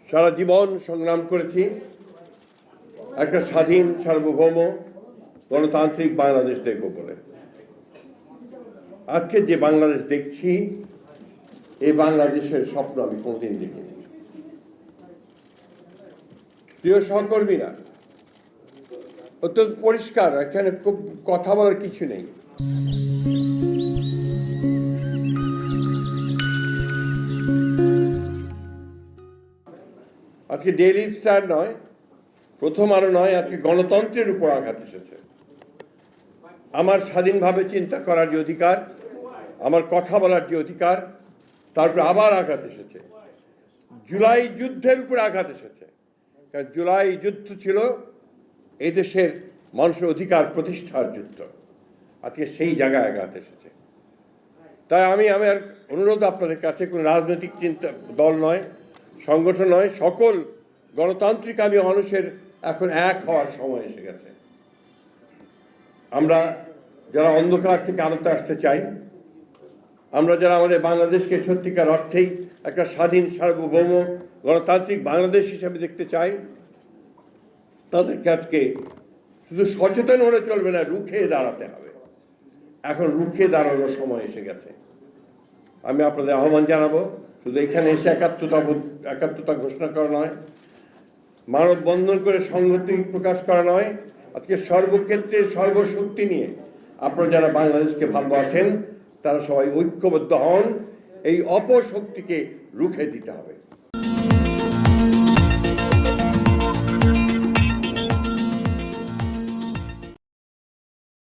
সারা জীবন সংগ্রাম করেছি একটা স্বাধীন সার্বভৌম গণতান্ত্রিক বাংলাদেশ দেখব বলে। আজকে যে বাংলাদেশ দেখছি, এই বাংলাদেশের স্বপ্ন আমি কোনদিন দেখিনি। প্রিয় সহকর্মীরা, অত্যন্ত পরিষ্কার, এখানে খুব কথা বলার কিছু নেই। আজকে ডেইলি স্টার নয়, প্রথম আলো নয়, আজকে গণতন্ত্রের উপর আঘাত এসেছে। আমার স্বাধীনভাবে চিন্তা করার যে অধিকার, আমার কথা বলার যে অধিকার, তারপরে আবার আঘাত এসেছে। জুলাই যুদ্ধের উপর আঘাত এসেছে, কারণ জুলাই যুদ্ধ ছিল এই দেশের মানুষের অধিকার প্রতিষ্ঠার যুদ্ধ। আজকে সেই জায়গায় আঘাত এসেছে। তাই আমার অনুরোধ আপনাদের কাছে, কোনো রাজনৈতিক চিন্তা দল নয়, সংগঠন নয়, সকল গণতান্ত্রিক মানুষের এখন এক হওয়ার সময় এসে গেছে। আমরা যারা অন্ধকার থেকে আলোতে আসতে চাই, আমরা যারা আমাদের বাংলাদেশকে সত্যিকার অর্থেই একটা স্বাধীন সার্বভৌম গণতান্ত্রিক বাংলাদেশ হিসেবে দেখতে চাই, তাদেরকে আজকে শুধু সচেতন হলে চলবে না, রুখে দাঁড়াতে হবে। এখন রুখে দাঁড়ানোর সময় এসে গেছে। আমি আপনাদের আহ্বান জানাবো, শুধু এখানে এসে একাত্মতা ঘোষণা করা নয়, মানববন্ধন করে সংহতি প্রকাশ করা নয়, আজকে সর্বক্ষেত্রে সর্বশক্তি নিয়ে আপনারা যারা বাংলাদেশকে ভালোবাসেন তারা সবাই ঐক্যবদ্ধ হন। এই অপশক্তিকে রুখে দিতে হবে।